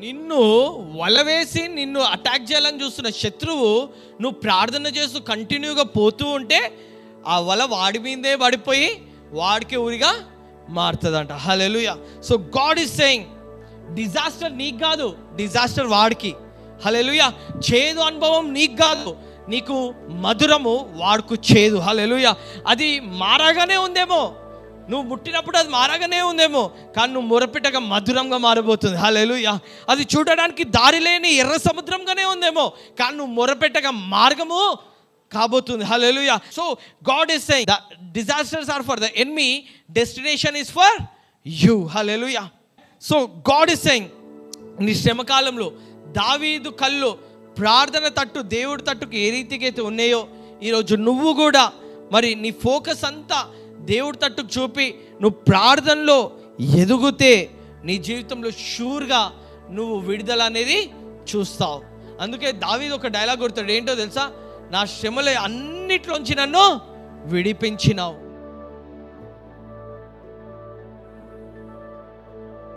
నిన్ను వలవేసి నిన్ను అటాక్ చేయాలని చూస్తున్న శత్రువు నువ్వు ప్రార్థన చేస్తూ కంటిన్యూగా పోతూ ఉంటే ఆ వల వాడి మీదే పడిపోయి వాడికి ఊరిగా మారుతుందంట. Hallelujah. So God is saying disaster నీకు కాదు, డిజాస్టర్ వాడికి. హల్లెలూయా. చేదు అనుభవం నీకు కాదు, నీకు మధురము వాడుకు చేదు. హల్లెలూయా. అది మారగానే ఉందేమో, నువ్వు ముట్టినప్పుడు అది మారగానే ఉందేమో, కానీ నువ్వు మొరపెట్టగా మధురంగా మారబోతుంది. హల్లెలూయా. అది చూడడానికి దారి లేని ఎర్ర సముద్రంగానే ఉందేమో, కానీ నువ్వు మొరపెట్టగా మార్గము కాబోతుంది. Hallelujah. So God is saying the disasters are for the enemy, destination is for you. Hallelujah. So God is saying నీ శ్రమకాలంలో దావీదు కళ్ళు ప్రార్థన తట్టు, దేవుడి తట్టుకు ఏ రీతికి అయితే ఉన్నాయో, ఈరోజు నువ్వు కూడా మరి నీ ఫోకస్ అంతా దేవుడి తట్టుకు చూపి నువ్వు ప్రార్థనలో ఎదుగుతే నీ జీవితంలో షూర్గా నువ్వు విడుదల అనేది చూస్తావు. అందుకే దావీదు ఒక డైలాగ్ కొడతాడు, ఏంటో తెలుసా? నా శ్రమల అన్నిట్లోంచి నన్ను విడిపించినావు.